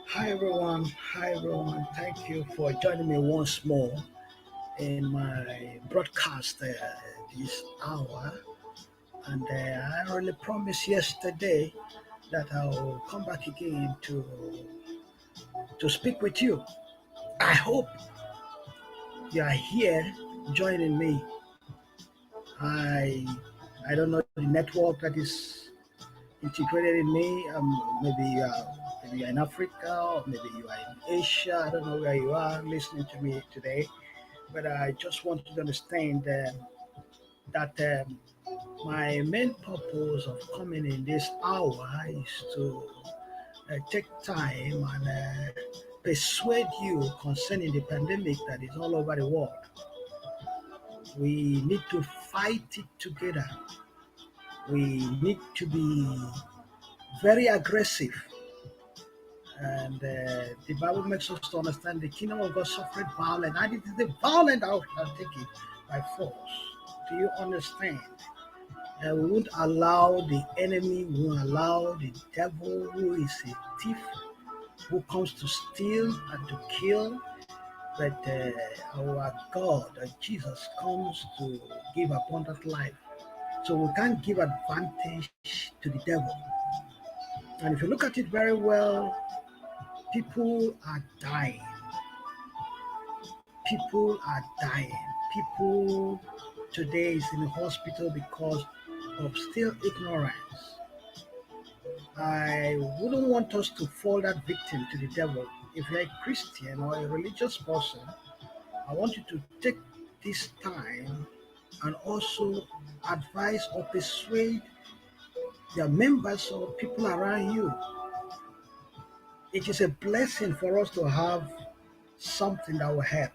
Hi everyone. Hi everyone. Thank you for joining me once more in my broadcast this hour. And I really promised yesterday that I'll come back again to speak with you. I hope you are here joining me. I I don't know the network that is integrated in me. Maybe you're in Africa or maybe you are in Asia. I don't know where you are listening to me today. But I just want you to understand that my main purpose of coming in this hour is to take time and persuade you concerning the pandemic that is all over the world. We need to fight it together. We need to be very aggressive. And the Bible makes us to understand the kingdom of God suffered violence, and it is the violent that shall take it by force. Do you understand? And we won't allow the enemy, we won't allow the devil, who is a thief, who comes to steal and to kill. But our God, Jesus, comes to give abundant life. So we can't give advantage to the devil. And if you look at it very well, people are dying. People are dying. People today is in the hospital because of still ignorance. I wouldn't want us to fall that victim to the devil. If you're a Christian or a religious person, I want you to take this time and also advise or persuade your members or people around you. It is a blessing for us to have something that will help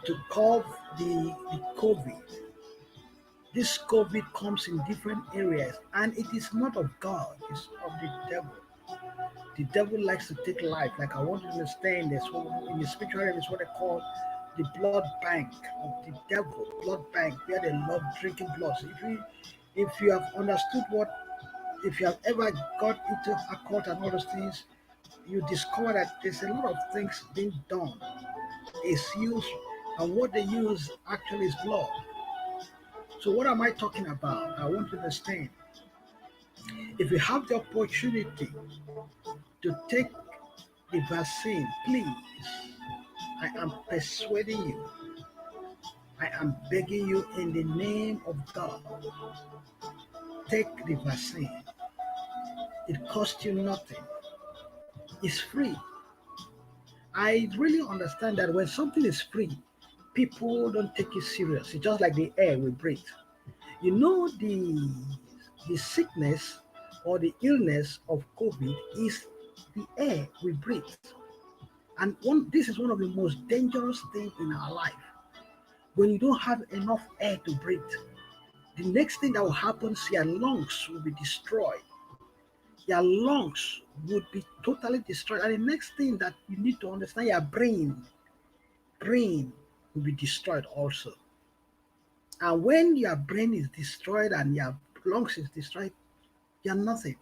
to curb the COVID. This COVID comes in different areas and it is not of God, it's of the devil. The devil likes to take life. Like I want you to understand this. In the spiritual realm, is what they call the blood bank of the devil. Blood bank, where they love drinking blood. So if you have understood if you have ever got into occult and all those things, you discover that there's a lot of things being done. It's used, and what they use actually is blood. So what am I talking about? I want you to understand. If you have the opportunity to take the vaccine, please, I am persuading you, I am begging you in the name of God, take the vaccine. It costs you nothing, it's free. I really understand that when something is free, people don't take it serious. It's just like the air we breathe. You know, the sickness or the illness of COVID is the air we breathe. And this is one of the most dangerous things in our life. When you don't have enough air to breathe, the next thing that will happen is your lungs will be destroyed. Your lungs would be totally destroyed. And the next thing that you need to understand, your brain will be destroyed also. And when your brain is destroyed and your lungs is destroyed, you're nothing.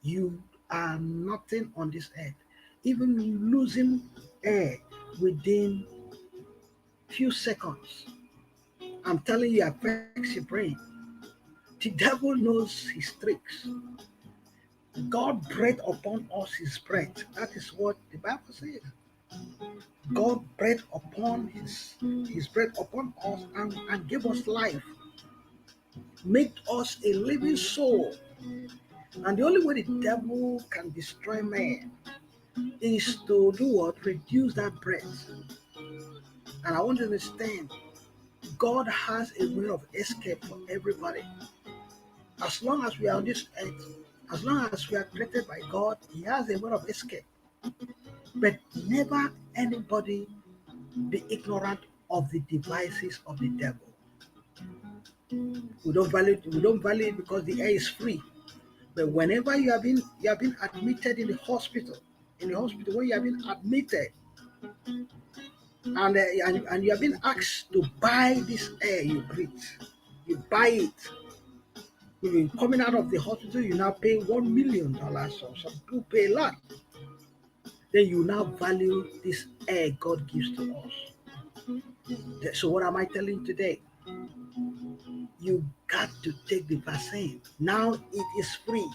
You are nothing on this earth. Even losing air within few seconds, I'm telling you, affects your brain. The devil knows his tricks. God breathed upon us his breath. That is what the Bible says. God breathed upon his breath upon us and gave us life, made us a living soul. And the only way the devil can destroy man is to do what? Reduce that breath. And I want you to understand, God has a way of escape for everybody. As long as we are on this earth, as long as we are created by God, He has a way of escape. But never anybody be ignorant of the devices of the devil. We don't value it because the air is free. But whenever you have been admitted in the hospital when you have been admitted and you have been asked to buy this air you breathe, you buy it. When you're coming out of the hospital, you now pay $1 million, or some people pay a lot. Then you now value this air God gives to us. So what am I telling you today? You got to take the vaccine. Now it is free.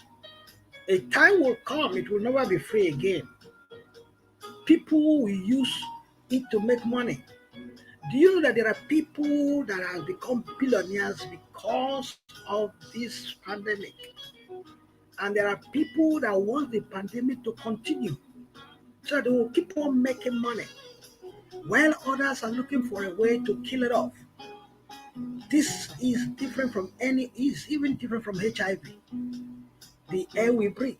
A time will come, it will never be free again. People will use it to make money. Do you know that there are people that have become billionaires because of this pandemic? And there are people that want the pandemic to continue so that they will keep on making money, while others are looking for a way to kill it off. This is different from is even different from HIV. The air we breathe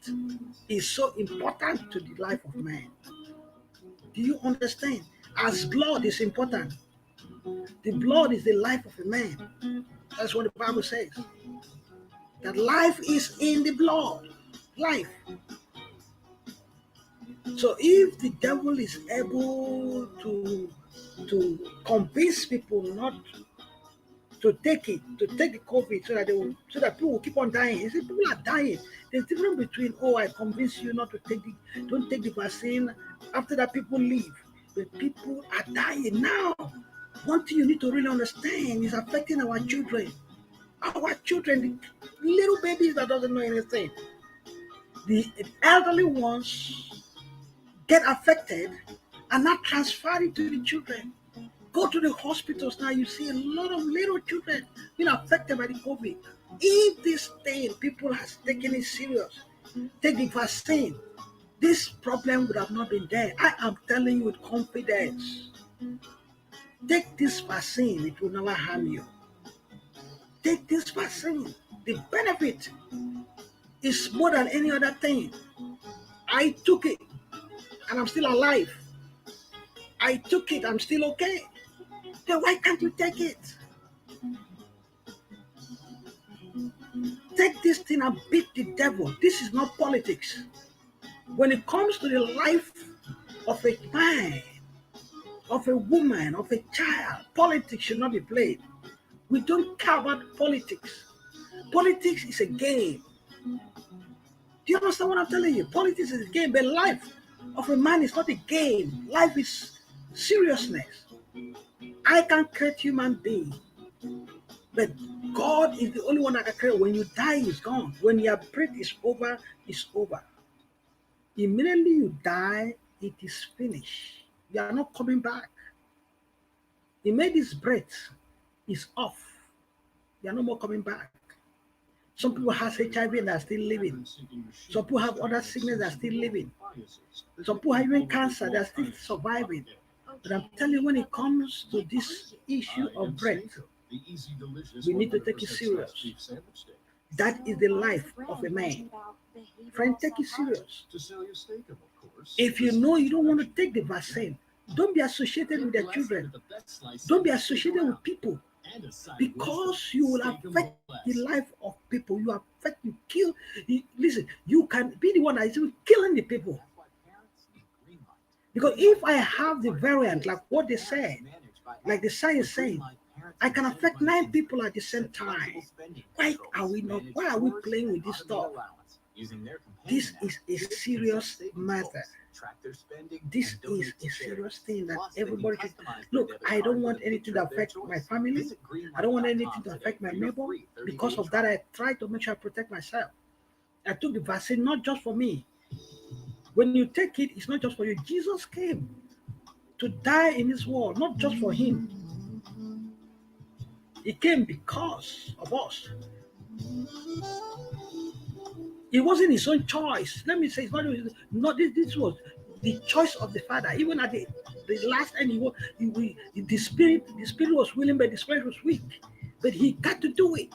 is so important to the life of man. Do you understand? As blood is important, the blood is the life of a man. That's what the Bible says. That life is in the blood. Life. So if the devil is able to convince people not to take the COVID so that people will keep on dying. You see, people are dying. There's difference between, oh, I convince you not to don't take the vaccine. After that, people leave. But people are dying now. One thing you need to really understand is affecting our children. Our children, the little babies that doesn't know anything. The elderly ones get affected and not transferred it to the children. Go to the hospitals now, you see a lot of little children being affected by the COVID. If this thing, people has taken it serious, take the vaccine, this problem would have not been there. I am telling you with confidence. Take this vaccine, it will never harm you. Take this vaccine. The benefit is more than any other thing. I took it and I'm still alive. I took it, I'm still okay. Then why can't you take it? Take this thing and beat the devil. This is not politics. When it comes to the life of a man, of a woman, of a child, politics should not be played. We don't care about politics. Politics is a game. Do you understand what I'm telling you? Politics is a game, but life of a man is not a game. Life is seriousness. I can create human being, but God is the only one that can create. When you die, it's gone. When your breath is over, it's over. Immediately you die, it is finished. You are not coming back. He made his breath is off. You are no more coming back. Some people have HIV and they are still living. Some people have other sickness that are still living. Some people have even cancer, they are still surviving. But I'm telling you, when it comes to this issue of breath, we need to take it serious. That is the life of a man. Friend, take it serious. If you know you don't want to take the vaccine, don't be associated with their children. Don't be associated with people, because you will affect the life of people. You affect, you kill. Listen, you can be the one that is killing the people. Because if I have the variant, like what they say, like the science saying, I can affect 9 people at the same time. Why are we not? Why are we playing with this stuff? This is a serious matter. This is a serious thing that everybody should look. I don't want anything to affect my family. I don't want anything to affect my neighbor. Because of that, I try to make sure I protect myself. I took the vaccine not just for me. When you take it, it's not just for you. Jesus came to die in this world, not just for him. He came because of us. It wasn't his own choice. Let me say, it's not this was the choice of the Father. Even at the last end, the spirit was willing, but the spirit was weak. But he got to do it.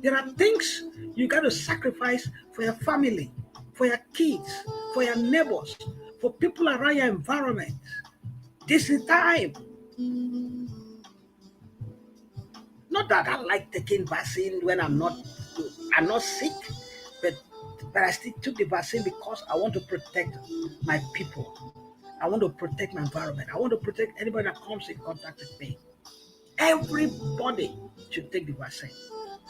There are things you got to sacrifice for your family, for your kids, for your neighbors, for people around your environment. This is time. Not that I like taking vaccine when I'm not sick, but I still took the vaccine because I want to protect my people. I want to protect my environment. I want to protect anybody that comes in contact with me. Everybody should take the vaccine.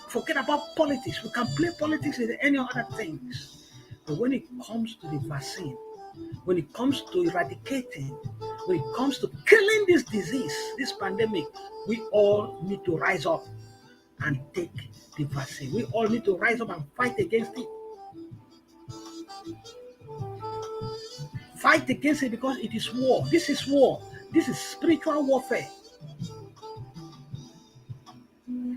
Forget about politics. We can play politics and any other things. But when it comes to the vaccine, when it comes to eradicating, when it comes to killing this disease, this pandemic, we all need to rise up and take the vaccine. We all need to rise up and fight against it. Fight against it because it is war. This is war. This is spiritual warfare.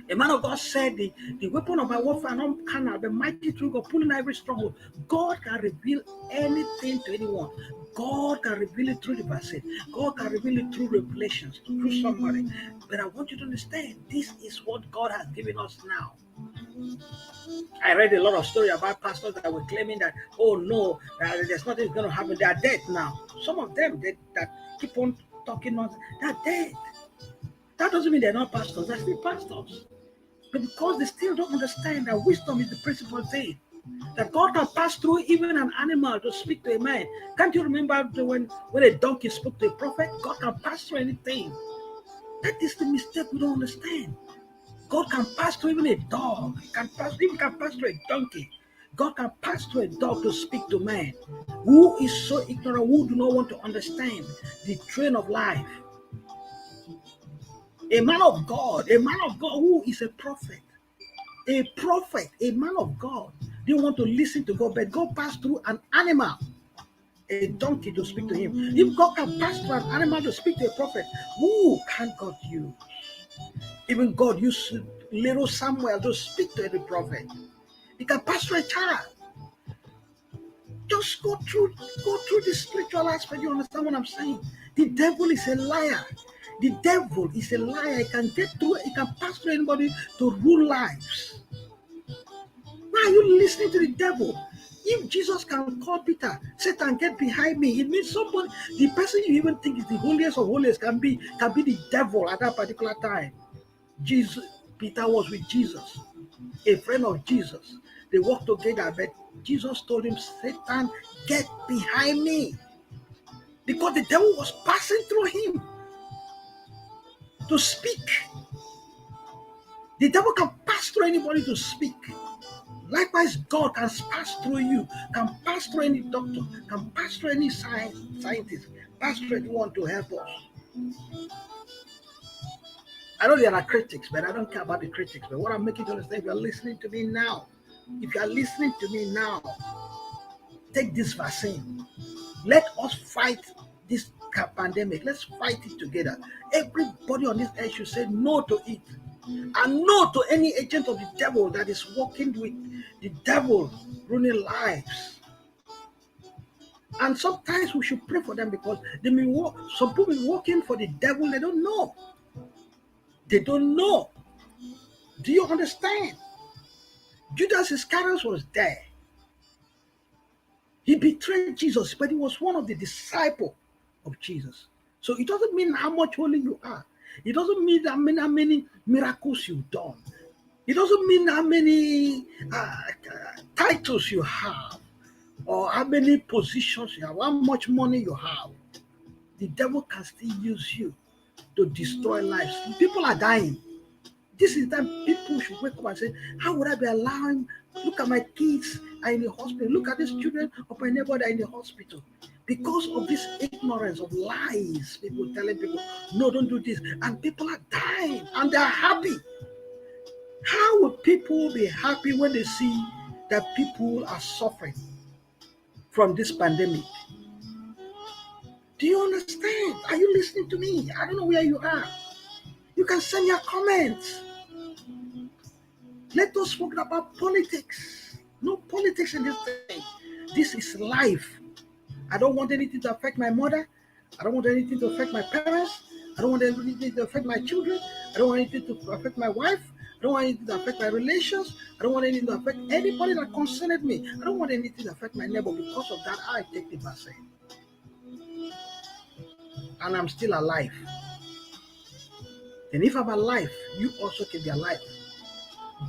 A man of God said, the weapon of my warfare are not carnal, but mighty through God, pulling every stronghold. God can reveal anything to anyone. God can reveal it through the vaccine. God can reveal it through revelations, through somebody. But I want you to understand, this is what God has given us now. I read a lot of stories about pastors that were claiming that, oh no, there's nothing going to happen. They are dead now. Some of them that keep on talking nonsense, they're dead. That doesn't mean they're not pastors. They're still pastors. But because they still don't understand that wisdom is the principal thing, that God can pass through even an animal to speak to a man. Can't you remember when a donkey spoke to a prophet? God can pass through anything. That is the mistake we don't understand. God can pass through even a dog. He can pass through a donkey. God can pass through a dog to speak to man. Who is so ignorant, who do not want to understand the train of life? A man of God who is a prophet, a man of God, didn't want to listen to God, but God passed through an animal, a donkey, to speak to him. If God can pass through an animal to speak to a prophet, who can God use? Even God used little Samuel to speak to the prophet. He can pass through a child. Just go through the spiritual aspect. You understand what I'm saying? The devil is a liar. The devil is a liar. He can get through, he can pass through anybody to rule lives. Why are you listening to the devil? If Jesus can call Peter, Satan, get behind me, it means somebody, the person you even think is the holiest of holiest can be the devil at that particular time. Peter was with Jesus, a friend of Jesus. They walked together, but Jesus told him, Satan, get behind me. Because the devil was passing through him to speak. The devil can pass through anybody to speak. Likewise, God can pass through you, can pass through any doctor, can pass through any scientist, pass through anyone to help us. I know there are critics, but I don't care about the critics. But what I'm making you understand, if you're listening to me now, take this vaccine. Let us fight this pandemic. Let's fight it together. Everybody on this earth should say no to it. And no to any agent of the devil that is working with the devil, ruining lives. And sometimes we should pray for them because some people working for the devil, they don't know. They don't know. Do you understand? Judas Iscariot was there. He betrayed Jesus, but he was one of the disciples of Jesus. So it doesn't mean how much holy you are. It doesn't mean how many miracles you've done. It doesn't mean how many titles you have or how many positions you have, how much money you have. The devil can still use you to destroy lives. People are dying. This is time people should wake up and say, how would I be allowing? Look at my kids are in the hospital. Look at these children of my neighbor that are in the hospital. Because of this ignorance of lies, people telling people, no, don't do this. And people are dying and they're happy. How would people be happy when they see that people are suffering from this pandemic? Do you understand? Are you listening to me? I don't know where you are. You can send your comments. Let us talk about politics. No politics in this thing. This is life. I don't want anything to affect my mother. I don't want anything to affect my parents. I don't want anything to affect my children. I don't want anything to affect my wife. I don't want anything to affect my relations. I don't want anything to affect anybody that concerns me. I don't want anything to affect my neighbor. Because of that, I take the vaccine. And I'm still alive. And if I'm alive, you also can be alive.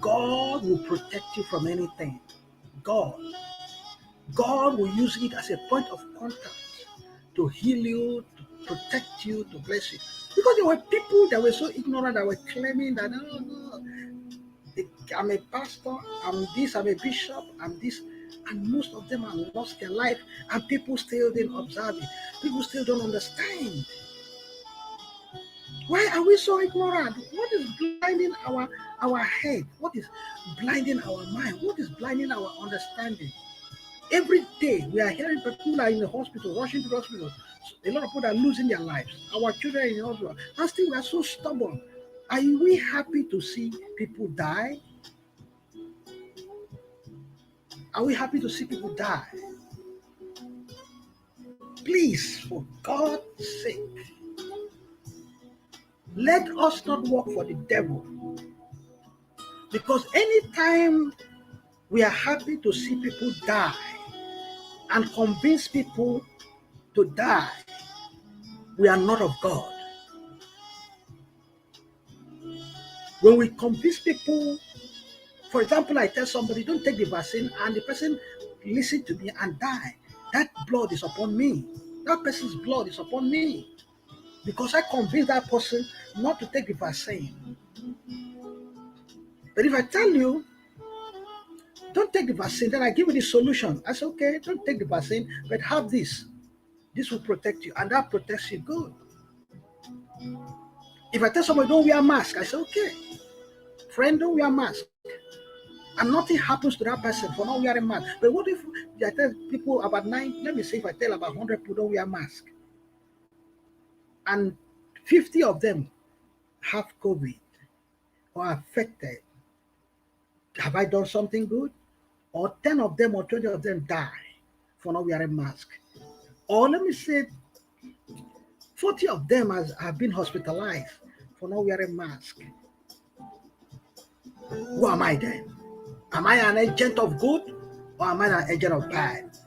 God will protect you from anything. God will use it as a point of contact to heal you, to protect you, to bless you. Because there were people that were so ignorant that were claiming that I'm a pastor, I'm this, I'm a bishop, I'm this, and most of them have lost their life, and people still didn't observe it. People still don't understand. Why are we so ignorant? What is blinding our head? What is blinding our mind? What is blinding our understanding? Every day we are hearing people are in the hospital, rushing to the hospital. A lot of people are losing their lives. Our children are in the hospital. And still we are so stubborn. Are we happy to see people die? Are we happy to see people die? Please, for God's sake, let us not work for the devil. Because anytime we are happy to see people die and convince people to die, we are not of God. When we convince people, for example, I tell somebody, don't take the vaccine, and the person listen to me and die, that blood is upon me. That person's blood is upon me. Because I convinced that person not to take the vaccine. But if I tell you, don't take the vaccine, then I give you the solution. I say, okay, don't take the vaccine, but have this. This will protect you, and that protects you good. If I tell somebody, don't wear a mask, I say, okay, friend, don't wear a mask. And nothing happens to that person for not wearing a mask. But what if I tell people about let me say if I tell about 100 people don't wear a mask, and 50 of them have COVID or affected, have I done something good? Or 10 of them or 20 of them die for not wearing a mask? Or let me say 40 of them have been hospitalized for not wearing a mask. Who am I then? Am I an agent of good or am I an agent of bad?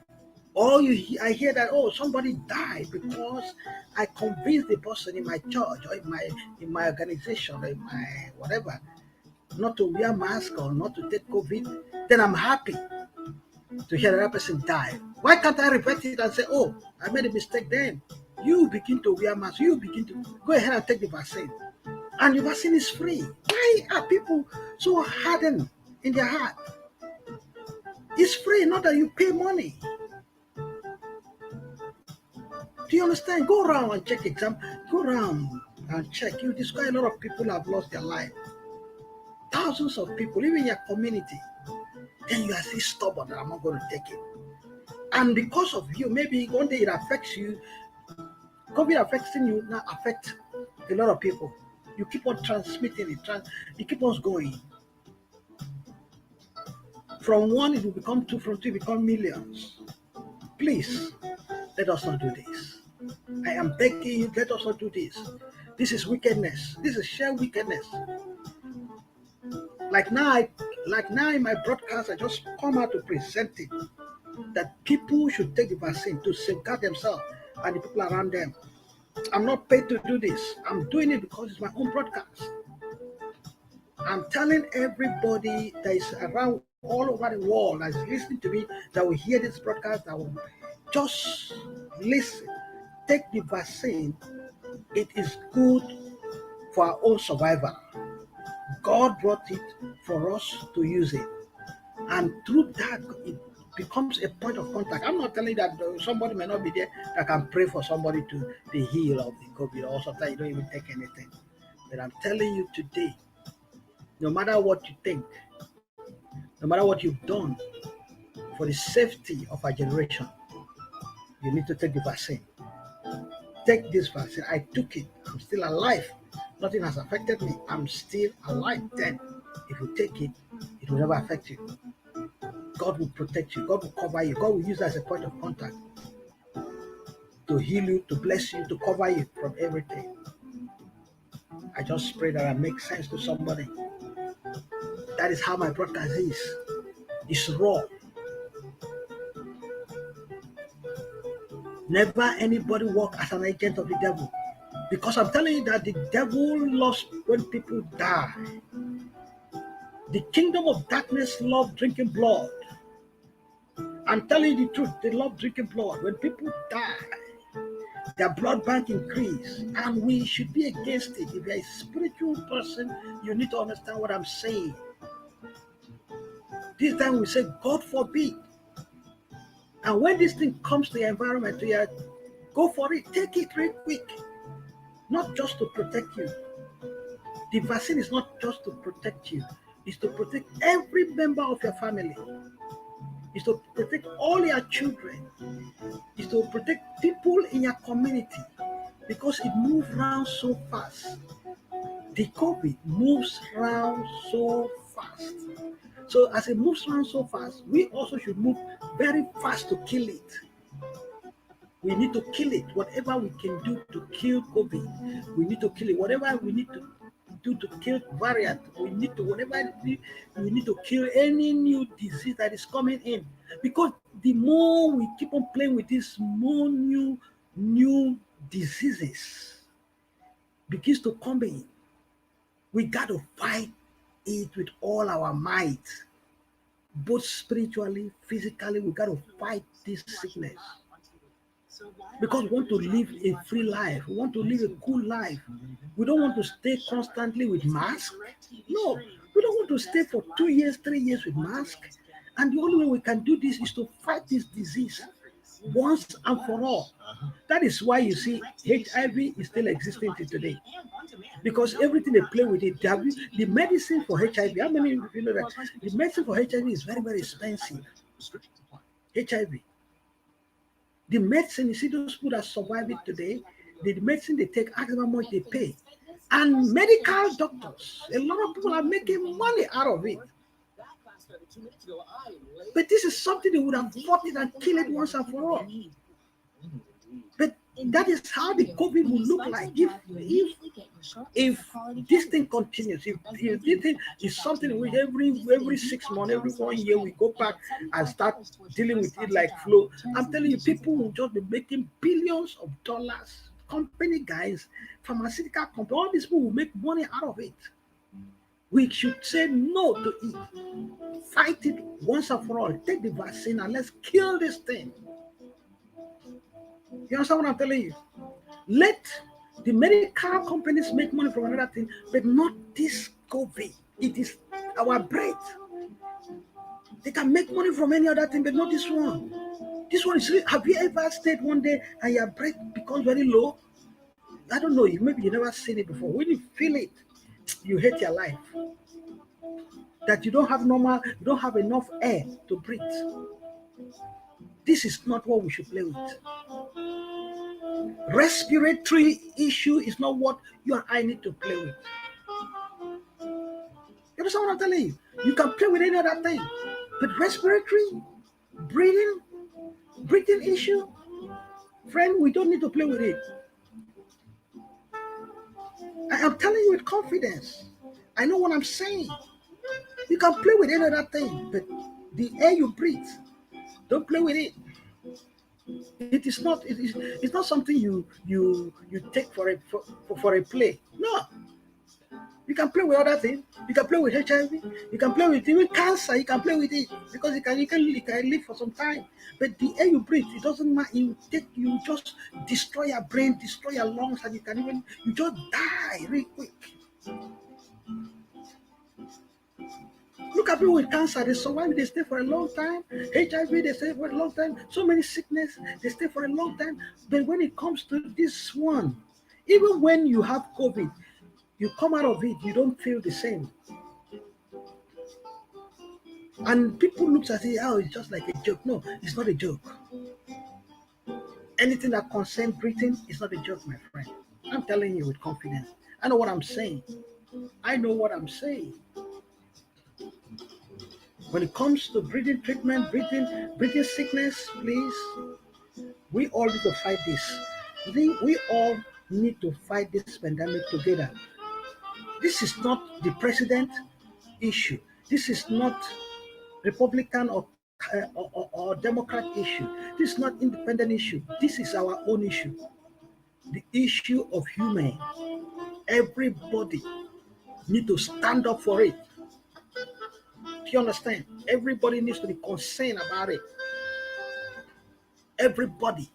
Or I hear that, oh, somebody died because I convinced the person in my church or in my organization or in my whatever not to wear mask or not to take COVID. Then I'm happy to hear that person die. Why can't I revert it and say, oh, I made a mistake then? You begin to wear mask. You begin to go ahead and take the vaccine. And the vaccine is free. Why are people so hardened in their heart? It's free, not that you pay money. Do you understand? Go around and check exam. Go around and check. You discover a lot of people have lost their life. Thousands of people, even in your community. Then you are still stubborn that I'm not going to take it. And because of you, maybe one day it affects you. COVID affecting you now affect a lot of people. You keep on transmitting it. You keep on going. From one, it will become two. From two, it will become millions. Please, let us not do this. I am begging you, let us not do this. This is wickedness. This is sheer wickedness. Like now in my broadcast, I just come out to present it that people should take the vaccine to safeguard themselves and the people around them. I'm not paid to do this. I'm doing it because it's my own broadcast. I'm telling everybody that is around all over the world that is listening to me, that will hear this broadcast, that will just listen. Take the vaccine. It is good for our own survival. God brought it for us to use it. And through that, it becomes a point of contact. I'm not telling you that somebody may not be there that can pray for somebody to be healed of the COVID, or sometimes you don't even take anything. But I'm telling you today, no matter what you think, no matter what you've done for the safety of our generation, you need to take the vaccine. Take this vaccine. I took it. I'm still alive. Nothing has affected me. I'm still alive. Then, if you take it, it will never affect you. God will protect you. God will cover you. God will use that as a point of contact to heal you, to bless you, to cover you from everything. I just pray that I make sense to somebody. That is how my broadcast is. It's raw. Never anybody walk as an agent of the devil. Because I'm telling you that the devil loves when people die. The kingdom of darkness loves drinking blood. I'm telling you the truth, they love drinking blood. When people die, their blood bank increase, and we should be against it. If you're a spiritual person, you need to understand what I'm saying. This time we say, God forbid. And when this thing comes to your environment, to your, go for it. Take it real quick. Not just to protect you. The vaccine is not just to protect you. It's to protect every member of your family. It's to protect all your children. It's to protect people in your community. Because it moves around so fast. The COVID moves around so fast. So as it moves around so fast, we also should move very fast to kill it. We need to kill it. Whatever we can do to kill COVID, we need to kill it. Whatever we need to do to kill variant, we need to, whatever we need to kill any new disease that is coming in. Because the more we keep on playing with this, more new diseases begins to come in. We got to fight it with all our might, both spiritually, physically. We got to fight this sickness because we want to live a free life. We want to live a cool life. We don't want to stay constantly with mask. No, we don't want to stay for 2 years, 3 years with mask. And the only way we can do this is to fight this disease once and for all. That is why you see HIV is still existing till today. Because everything they play with it, the medicine for HIV, how many of you know that the medicine for HIV is very, very expensive? HIV. The medicine, you see those people that survive it today, the medicine they take, ask them how much they pay. And medical doctors, a lot of people are making money out of it. But this is something they would have fought it and kill it once and for all. But that is how the COVID will look like if this thing continues. If this thing is something which every 6 months, every 1 year we go back and start dealing with it like flow. I'm telling you, people will just be making billions of dollars. Company guys, pharmaceutical company, all these people will make money out of it. We should say no to it. Fight it once and for all. Take the vaccine and let's kill this thing. You understand what I'm telling you? Let the medical companies make money from another thing, but not this COVID. It is our breath. They can make money from any other thing, but not this one. This one is. Have you ever stayed one day and your breath becomes very low? I don't know. Maybe you never seen it before. When you feel it, you hate your life. That you don't have enough air to breathe. This is not what we should play with. Respiratory issue is not what you and I need to play with. You understand what I'm telling you? You can play with any other thing, but respiratory, breathing issue, friend, we don't need to play with it. I am telling you with confidence. I know what I'm saying. You can play with any other thing, but the air you breathe, don't play with it. It is not. It's not something you take for a play. No. You can play with other things. You can play with HIV. You can play with even cancer. You can play with it because you can live for some time. But the air you breathe, it doesn't matter. You just destroy your brain, destroy your lungs, and you just die real quick. Look at people with cancer, they survive, they stay for a long time. HIV, they stay for a long time. So many sickness, they stay for a long time. But when it comes to this one, even when you have COVID, you come out of it, you don't feel the same. And people look at it, oh, it's just like a joke. No, it's not a joke. Anything that concerns breathing is not a joke, my friend. I'm telling you with confidence. I know what I'm saying. I know what I'm saying. When it comes to breathing treatment, breathing sickness, please, we all need to fight this. We all need to fight this pandemic together. This is not the president issue. This is not Republican or Democrat issue. This is not independent issue. This is our own issue. The issue of human. Everybody need to stand up for it. Do you understand? Everybody needs to be concerned about it. Everybody,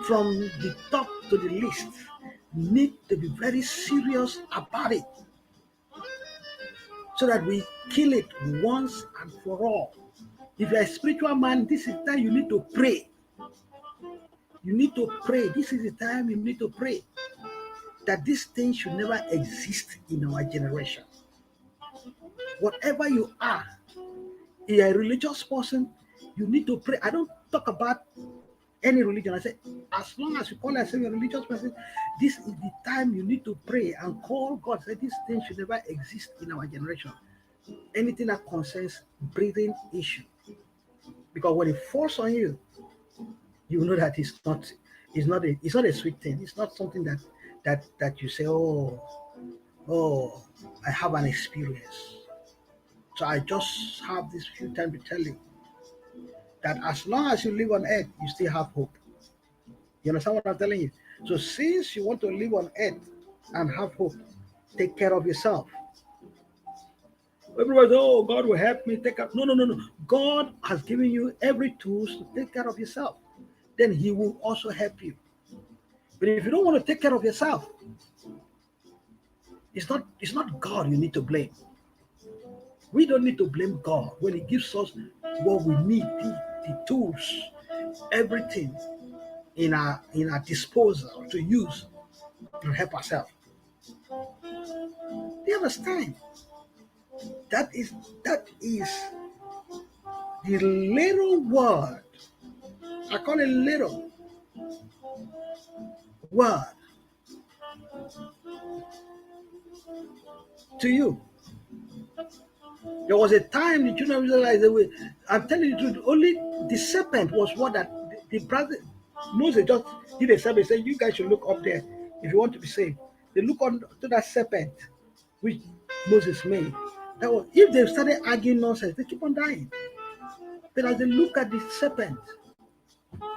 from the top to the least, need to be very serious about it. so that we kill it once and for all. If you're a spiritual man, this is the time you need to pray. You need to pray. This is the time you need to pray that this thing should never exist in our generation. Whatever you are, you're a religious person, you need to pray. I don't talk about any religion. I say, as long as you call yourself a religious person, this is the time you need to pray and call God. Say, this thing should never exist in our generation. Anything that concerns breathing issue. Because when it falls on you, you know that it's not a sweet thing. It's not something that you say, oh, I have an experience. So I just have this few time to tell you that as long as you live on earth, you still have hope. You understand what I'm telling you? So since you want to live on earth and have hope, take care of yourself. Everybody says, oh, God will help me take care. No. God has given you every tools to take care of yourself. Then He will also help you. But if you don't want to take care of yourself, it's not God you need to blame. We don't need to blame God when He gives us what we need, the tools, everything in our disposal to use to help ourselves. Do you understand? That is the little word. I call it little word to you. There was a time the children of Israel, I'm telling you the truth, only the serpent was what that the brother Moses just did a serpent. Said, you guys should look up there if you want to be saved. They look on to that serpent which Moses made. That was, if they started arguing nonsense, they keep on dying. But as they look at the serpent,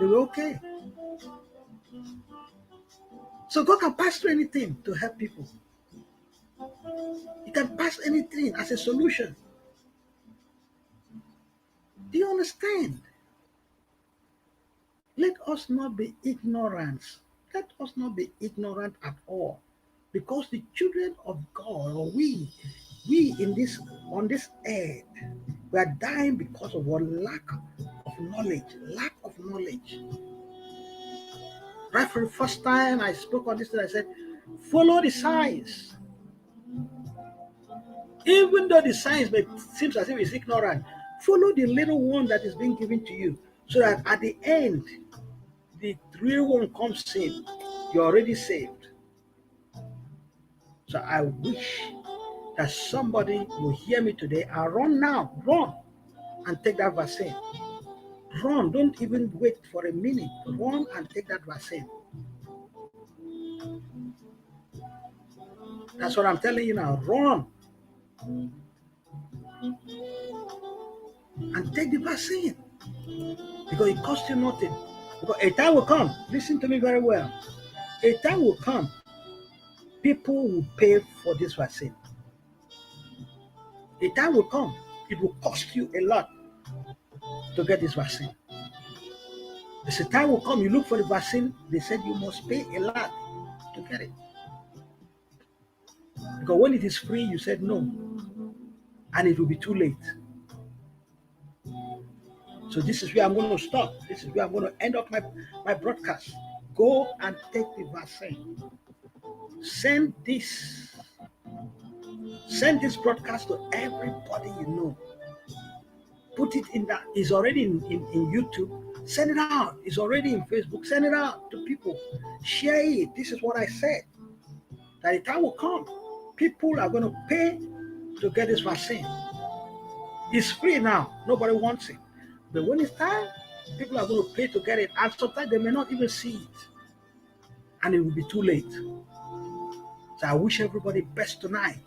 they were okay. So God can pass through anything to help people. He can pass anything as a solution. Do you understand? Let us not be ignorant. Let us not be ignorant at all. Because the children of God, or we in this on this earth, we are dying because of our lack of knowledge. Lack of knowledge. Right from the first time I spoke on this, I said, follow the signs. Even though the signs may seem as if it's ignorant, follow the little one that is being given to you, so that at the end, the real one comes in. You're already saved. So I wish that somebody will hear me today and run now. Run and take that vaccine. Run. Don't even wait for a minute. Run and take that vaccine. That's what I'm telling you now. Run and take the vaccine. Because it costs you nothing. Because a time will come. Listen to me very well. A time will come. People will pay for this vaccine. A time will come. It will cost you a lot to get this vaccine. There's a time will come. You look for the vaccine. They said you must pay a lot to get it. Because when it is free, you said no. And it will be too late. So this is where I'm going to stop. This is where I'm going to end up my broadcast. Go and take the vaccine. Send this broadcast to everybody you know. Put it in that. It's already in YouTube. Send it out. It's already in Facebook. Send it out to people. Share it. This is what I said. That the time will come. People are going to pay to get this vaccine. It's free now. Nobody wants it. But when it's time, people are going to pay to get it. And sometimes they may not even see it. And it will be too late. So I wish everybody best tonight.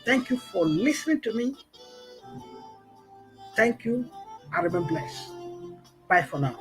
Thank you for listening to me. Thank you. I remain blessed. Bye for now.